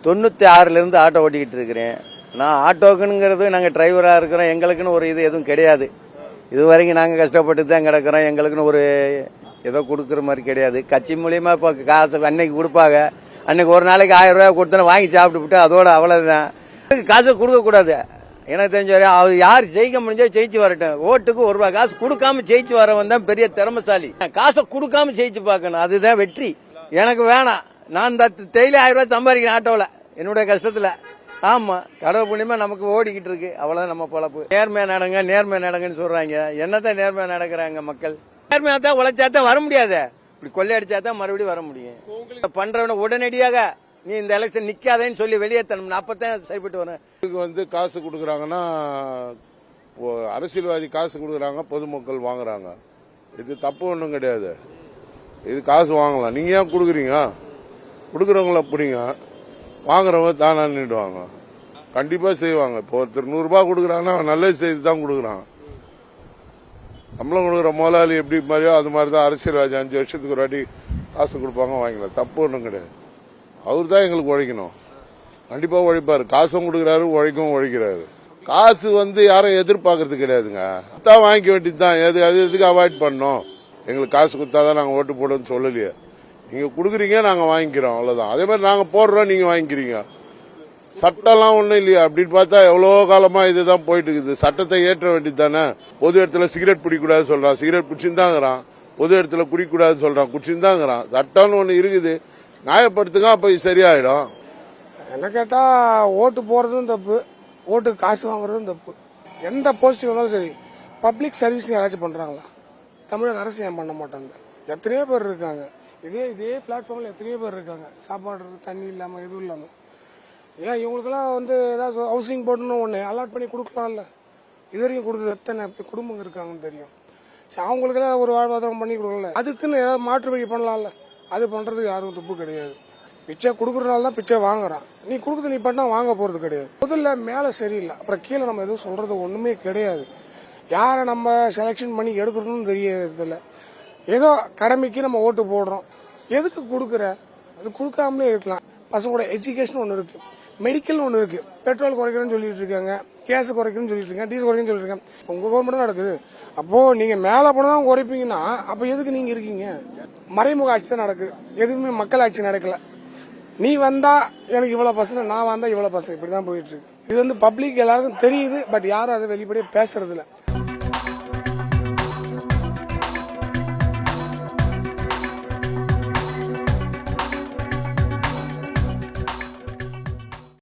96லேருந்து auto ஓட்டிக்கிட்டு இருக்கிறேன். நான் ஆட்டோக்குங்கிறது நாங்கள் டிரைவராக இருக்கிறோம், எங்களுக்குன்னு ஒரு இது எதுவும் கிடையாது. இது வரைக்கும் நாங்கள் கஷ்டப்பட்டு தான் கிடக்கிறோம். எங்களுக்குன்னு ஒரு ஏதோ கொடுக்குற மாதிரி கிடையாது. கட்சி மூலியமாக இப்போ காசு அன்னைக்கு கொடுப்பாங்க. அன்னைக்கு ஒரு நாளைக்கு 1000 ரூபாய் கொடுத்தோன்னா வாங்கி சாப்பிட்டு அதோட அவ்வளோதான். காசை கொடுக்கக்கூடாது. எனக்கு தெரிஞ்ச வரையும் அது யார் ஜெயிக்க முடிஞ்சோ ஜெயிச்சு வரட்டும். ஓட்டுக்கு 1 ரூபாய் காசு கொடுக்காம ஜெயிச்சு வரவன் தான் பெரிய திறமைசாலி. காசை கொடுக்காம ஜெயிச்சு பார்க்கணும், அதுதான் வெற்றி. எனக்கு வேணாம். நான் இந்த டெய்லி 1000 ரூபாய் சம்பாதிக்கிறேன் ஆட்டோவில் என்னுடைய கஷ்டத்தில். ஆமா, கடவுள் புண்ணியமா நமக்கு ஓடிக்கிட்டு இருக்கு. அவ்வளவுதான் நம்ம பொழப்பு. நேர்மையா நடங்க, நேர்மையா நடங்கன்னு சொல்றாங்க. என்னதான் நேர்மையா நடக்கிறாங்க மக்கள்? நேர்மையா தான் உழைச்சாதான் வர முடியாது. இப்படி கொள்ளையடிச்சா தான் மறுபடியும் வர முடியும். பண்றவன உடனடியாக நீ இந்த எலெக்ஷன் நிக்காதேன்னு சொல்லி வெளியே தரணும். அப்பதான் சரிப்பட்டு வரேன். இதுக்கு காசு கொடுக்குறாங்கன்னா அரசியல்வாதி காசு கொடுக்குறாங்க, பொதுமக்கள் வாங்குறாங்க. இது தப்பு ஒன்றும் கிடையாது. இது காசு வாங்கலாம். நீங்க ஏன் கொடுக்குறீங்க? கொடுக்குறவங்கள பிடிங்க, வாங்குறவங்க தானா நின்றுவாங்க. கண்டிப்பா செய்வாங்க. இப்போ ஒருத்தர் 100 ரூபாய் கொடுக்குறாங்கன்னா நல்லது செய்து தான் கொடுக்குறான். சம்பளம் கொடுக்குற முதலாளி எப்படி மாதிரியோ அது மாதிரி தான் அரசியல்வாதி 5 வருஷத்துக்கு ஒரு வாட்டி காசு கொடுப்பாங்க, வாங்கிக்கலாம். தப்பு ஒன்றும் கிடையாது. அவர் தான் எங்களுக்கு உழைக்கணும். கண்டிப்பா உழைப்பாரு. காசும் கொடுக்குறாரு, உழைக்கவும் உழைக்கிறாரு. காசு யாரும் எதிர்பார்க்கறது கிடையாதுங்க. தான் வாங்கிக்க வேண்டியது தான். எதுக்கு அவாய்ட் பண்ணோம்? எங்களுக்கு காசு கொடுத்தாதான் நாங்க ஓட்டு போடுவோம்னு சொல்லலையே. நீங்க கொடுக்குறீங்க, நாங்க வாங்கிக்கிறோம், அவ்வளவுதான். அதே மாதிரி நாங்க போடுறோம், நீங்க வாங்கிக்கிறீங்க. சட்டம்லாம் ஒண்ணும் இல்லையா? அப்படின்னு பார்த்தா எவ்வளவு காலமா இதுதான் போயிட்டு இருக்குது. சட்டத்தை ஏற்ற வேண்டியது தானே. பொது இடத்துல சிகரெட் பிடிக்கூடாது சொல்றான், சிகரெட் குடிச்சுதாங்கிறான். பொது இடத்துல குடிக்கூடாதுன்னு சொல்றான், குடிச்சுதாங்கிறான். சட்டம்னு ஒண்ணு இருக்குது, நியாயப்படுத்துங்க, அப்ப சரியாயிடும். என்ன கேட்டா ஓட்டு போறதும் தப்பு, ஓட்டுக்கு காசு வாங்குறதும் தப்பு. எந்த போஸ்டிங் வந்தாலும் சரி, பப்ளிக் சர்வீஸ் யாராச்சும் பண்றாங்களா? தமிழக அரசு ஏன் பண்ண மாட்டாங்க? எத்தனையோ பேர் இருக்காங்க. இதே பிளாட்ஃபார்ம்ல எத்தனையோ பேர் இருக்காங்க. சாப்பாடு தண்ணி இல்லாம எதுவும் இல்லாம. ஏன் இவங்களுக்கெல்லாம் ஏதாவது ஹவுசிங் போர்டுன்னு ஒண்ணு அலாட் பண்ணி கொடுக்கலாம்ல? இது வரைக்கும் கொடுத்தது எத்தனை குடும்பங்கள் இருக்காங்கன்னு தெரியும். அவங்களுக்கெல்லாம் ஒரு வாழ்வாதாரம் பண்ணி கொடுக்கல. அதுக்குன்னு ஏதாவது மாற்று வழி பண்ணலாம்ல? அது பண்றதுக்கு யாரும் தப்பு கிடையாது. பிச்சை கொடுக்கறதுனால தான் பிச்சை வாங்குறான். நீ கொடுக்குறது நீ பண்ணா வாங்க போறது கிடையாது. முதல்ல மேல சரியில்லை, அப்புறம் கீழே நம்ம எதுவும் சொல்றது ஒண்ணுமே கிடையாது. யாரை நம்ம செலக்ஷன் பண்ணி எடுக்கிறதுன்னு தெரியறதில்ல. ஏதோ கடமைக்கு நம்ம ஓட்டு போடுறோம். எதுக்கு கொடுக்குற? அது கொடுக்காமலே இருக்கலாம். பசங்களோட எஜுகேஷன் ஒன்று இருக்கு, மெடிக்கல் ஒன்று இருக்கு. பெட்ரோல் குறைக்கிறேன்னு சொல்லிட்டு இருக்காங்க, கேஸ் குறைக்கிறேன்னு சொல்லிட்டு இருக்காங்க, டீசல் குறைக்கிறேன்னு சொல்லிட்டு இருக்காங்க. உங்க கவர்மெண்ட் நடக்குது. அப்போ நீங்க மேல போனதான் குறைப்பீங்கன்னா அப்ப எதுக்கு நீங்க இருக்கீங்க? மறைமுக ஆட்சி தான் நடக்குது, எதுவுமே மக்கள் ஆட்சி நடக்கல. நீ வந்தா எனக்கு இவ்வளவு பர்சன்ட், நான் வந்தா இவ்வளவு பர்சன்ட், இப்படிதான் போயிட்டு இருக்கு. இது பப்ளிக் எல்லாருக்கும் தெரியுது, பட் யாரும் அதை வெளிப்படையா பேசுறது இல்ல.